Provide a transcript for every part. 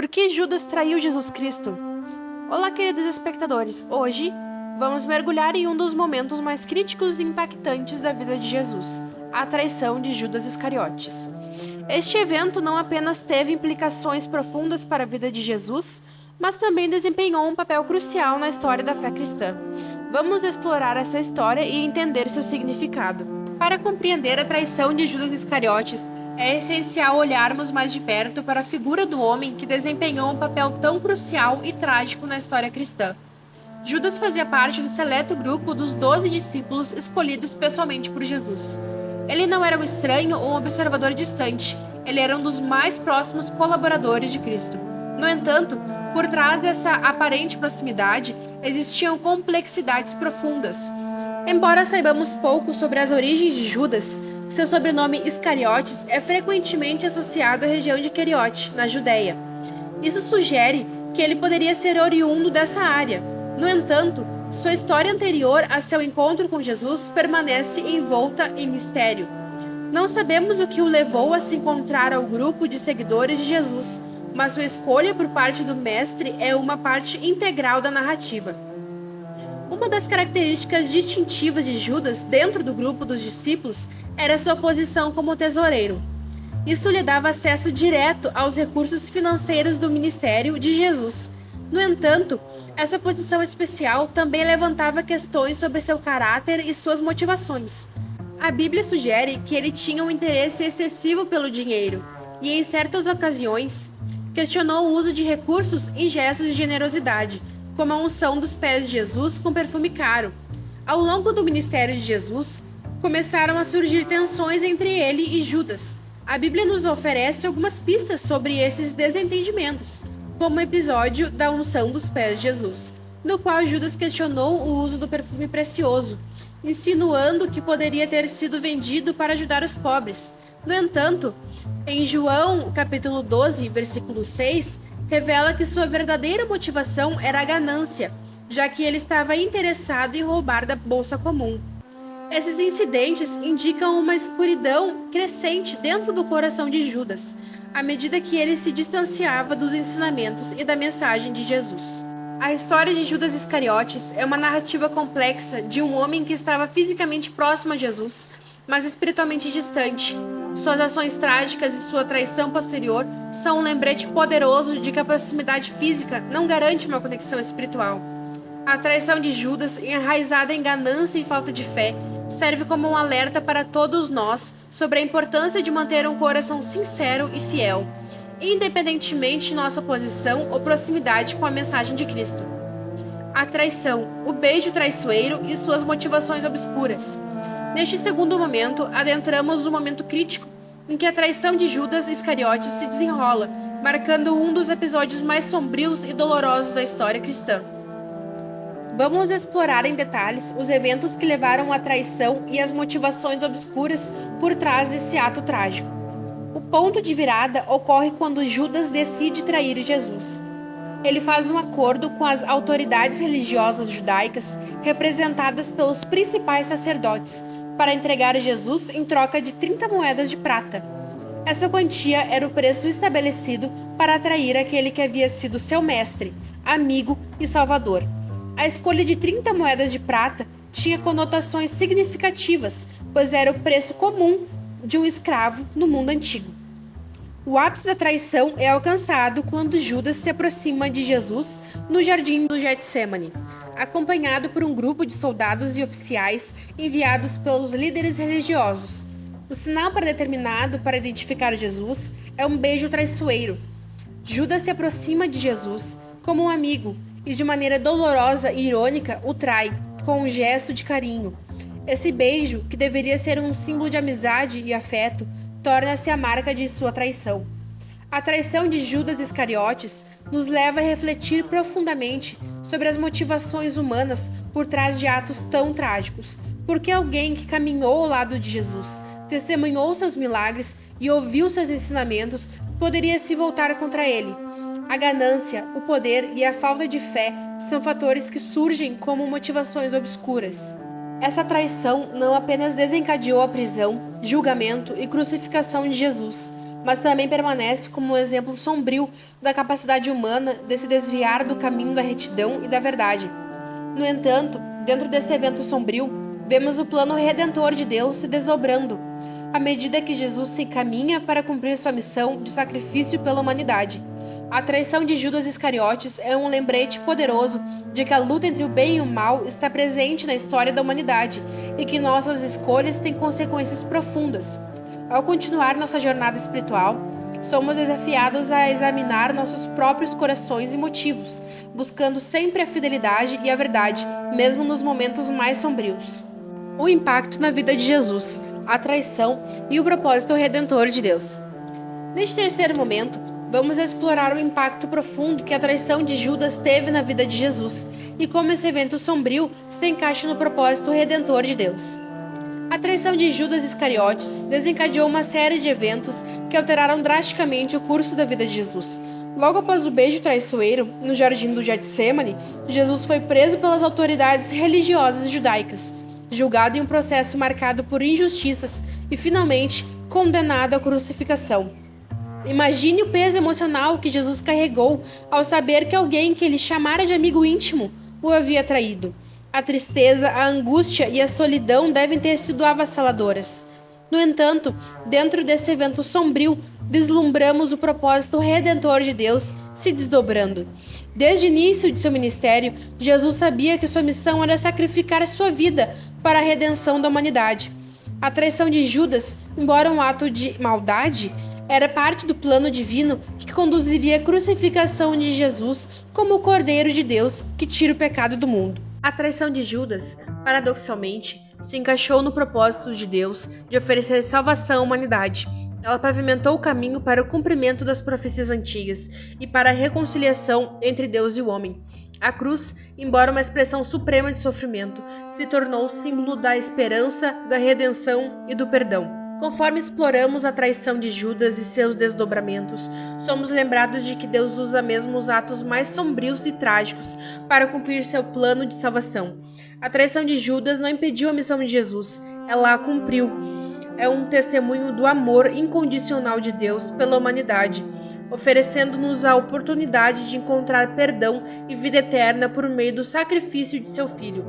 Por que Judas traiu Jesus Cristo? Olá, queridos espectadores. Hoje vamos mergulhar em um dos momentos mais críticos e impactantes da vida de Jesus, a traição de Judas Iscariotes. Este evento não apenas teve implicações profundas para a vida de Jesus, mas também desempenhou um papel crucial na história da fé cristã. Vamos explorar essa história e entender seu significado. Para compreender a traição de Judas Iscariotes, é essencial olharmos mais de perto para a figura do homem que desempenhou um papel tão crucial e trágico na história cristã. Judas fazia parte do seleto grupo dos 12 discípulos escolhidos pessoalmente por Jesus. Ele não era um estranho ou um observador distante, ele era um dos mais próximos colaboradores de Cristo. No entanto, por trás dessa aparente proximidade, existiam complexidades profundas. Embora saibamos pouco sobre as origens de Judas, seu sobrenome Iscariotes é frequentemente associado à região de Queriote, na Judéia. Isso sugere que ele poderia ser oriundo dessa área. No entanto, sua história anterior a seu encontro com Jesus permanece envolta em mistério. Não sabemos o que o levou a se encontrar ao grupo de seguidores de Jesus, mas sua escolha por parte do Mestre é uma parte integral da narrativa. Uma das características distintivas de Judas dentro do grupo dos discípulos era sua posição como tesoureiro. Isso lhe dava acesso direto aos recursos financeiros do ministério de Jesus. No entanto, essa posição especial também levantava questões sobre seu caráter e suas motivações. A Bíblia sugere que ele tinha um interesse excessivo pelo dinheiro e, em certas ocasiões, questionou o uso de recursos em gestos de generosidade, como a unção dos pés de Jesus com perfume caro. Ao longo do ministério de Jesus, começaram a surgir tensões entre ele e Judas. A Bíblia nos oferece algumas pistas sobre esses desentendimentos, como o episódio da unção dos pés de Jesus, no qual Judas questionou o uso do perfume precioso, insinuando que poderia ter sido vendido para ajudar os pobres. No entanto, em João capítulo 12, versículo 6, revela que sua verdadeira motivação era a ganância, já que ele estava interessado em roubar da bolsa comum. Esses incidentes indicam uma escuridão crescente dentro do coração de Judas, à medida que ele se distanciava dos ensinamentos e da mensagem de Jesus. A história de Judas Iscariotes é uma narrativa complexa de um homem que estava fisicamente próximo a Jesus, mas espiritualmente distante. Suas ações trágicas e sua traição posterior são um lembrete poderoso de que a proximidade física não garante uma conexão espiritual. A traição de Judas, enraizada em ganância e falta de fé, serve como um alerta para todos nós sobre a importância de manter um coração sincero e fiel, independentemente de nossa posição ou proximidade com a mensagem de Cristo. A traição, o beijo traiçoeiro e suas motivações obscuras. Neste segundo momento, adentramos o momento crítico em que a traição de Judas Iscariotes se desenrola, marcando um dos episódios mais sombrios e dolorosos da história cristã. Vamos explorar em detalhes os eventos que levaram à traição e as motivações obscuras por trás desse ato trágico. O ponto de virada ocorre quando Judas decide trair Jesus. Ele faz um acordo com as autoridades religiosas judaicas, representadas pelos principais sacerdotes, para entregar Jesus em troca de 30 moedas de prata. Essa quantia era o preço estabelecido para atrair aquele que havia sido seu mestre, amigo e salvador. A escolha de 30 moedas de prata tinha conotações significativas, pois era o preço comum de um escravo no mundo antigo. O ápice da traição é alcançado quando Judas se aproxima de Jesus no jardim do Getsêmani, acompanhado por um grupo de soldados e oficiais enviados pelos líderes religiosos. O sinal predeterminado para identificar Jesus é um beijo traiçoeiro. Judas se aproxima de Jesus como um amigo e, de maneira dolorosa e irônica, o trai, com um gesto de carinho. Esse beijo, que deveria ser um símbolo de amizade e afeto, torna-se a marca de sua traição. A traição de Judas Iscariotes nos leva a refletir profundamente sobre as motivações humanas por trás de atos tão trágicos. Porque alguém que caminhou ao lado de Jesus, testemunhou seus milagres e ouviu seus ensinamentos, poderia se voltar contra ele. A ganância, o poder e a falta de fé são fatores que surgem como motivações obscuras. Essa traição não apenas desencadeou a prisão, julgamento e crucificação de Jesus, mas também permanece como um exemplo sombrio da capacidade humana de se desviar do caminho da retidão e da verdade. No entanto, dentro desse evento sombrio, vemos o plano redentor de Deus se desdobrando, à medida que Jesus se encaminha para cumprir sua missão de sacrifício pela humanidade. A traição de Judas Iscariotes é um lembrete poderoso de que a luta entre o bem e o mal está presente na história da humanidade e que nossas escolhas têm consequências profundas. Ao continuar nossa jornada espiritual, somos desafiados a examinar nossos próprios corações e motivos, buscando sempre a fidelidade e a verdade, mesmo nos momentos mais sombrios. O impacto na vida de Jesus, a traição e o propósito redentor de Deus. Neste terceiro momento, vamos explorar o impacto profundo que a traição de Judas teve na vida de Jesus e como esse evento sombrio se encaixa no propósito redentor de Deus. A traição de Judas Iscariotes desencadeou uma série de eventos que alteraram drasticamente o curso da vida de Jesus. Logo após o beijo traiçoeiro, no jardim do Getsêmani, Jesus foi preso pelas autoridades religiosas judaicas, julgado em um processo marcado por injustiças e, finalmente, condenado à crucificação. Imagine o peso emocional que Jesus carregou ao saber que alguém que ele chamara de amigo íntimo o havia traído. A tristeza, a angústia e a solidão devem ter sido avassaladoras. No entanto, dentro desse evento sombrio, vislumbramos o propósito redentor de Deus se desdobrando. Desde o início de seu ministério, Jesus sabia que sua missão era sacrificar sua vida para a redenção da humanidade. A traição de Judas, embora um ato de maldade, era parte do plano divino que conduziria a crucificação de Jesus como o Cordeiro de Deus que tira o pecado do mundo. A traição de Judas, paradoxalmente, se encaixou no propósito de Deus de oferecer salvação à humanidade. Ela pavimentou o caminho para o cumprimento das profecias antigas e para a reconciliação entre Deus e o homem. A cruz, embora uma expressão suprema de sofrimento, se tornou símbolo da esperança, da redenção e do perdão. Conforme exploramos a traição de Judas e seus desdobramentos, somos lembrados de que Deus usa mesmo os atos mais sombrios e trágicos para cumprir seu plano de salvação. A traição de Judas não impediu a missão de Jesus, ela a cumpriu. É um testemunho do amor incondicional de Deus pela humanidade, oferecendo-nos a oportunidade de encontrar perdão e vida eterna por meio do sacrifício de seu Filho.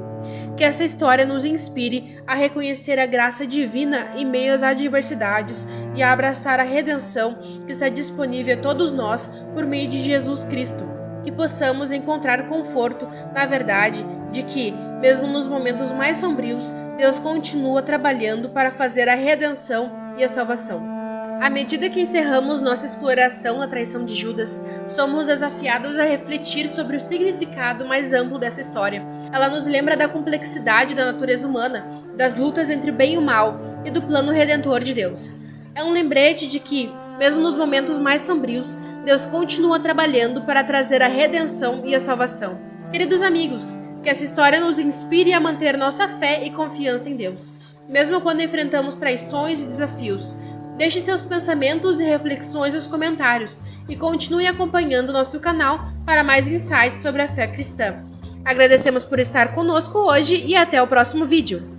Que essa história nos inspire a reconhecer a graça divina em meio às adversidades e a abraçar a redenção que está disponível a todos nós por meio de Jesus Cristo. Que possamos encontrar conforto na verdade de que, mesmo nos momentos mais sombrios, Deus continua trabalhando para fazer a redenção e a salvação. À medida que encerramos nossa exploração na traição de Judas, somos desafiados a refletir sobre o significado mais amplo dessa história. Ela nos lembra da complexidade da natureza humana, das lutas entre o bem e o mal e do plano redentor de Deus. É um lembrete de que, mesmo nos momentos mais sombrios, Deus continua trabalhando para trazer a redenção e a salvação. Queridos amigos, que essa história nos inspire a manter nossa fé e confiança em Deus, mesmo quando enfrentamos traições e desafios. Deixe seus pensamentos e reflexões nos comentários e continue acompanhando nosso canal para mais insights sobre a fé cristã. Agradecemos por estar conosco hoje e até o próximo vídeo.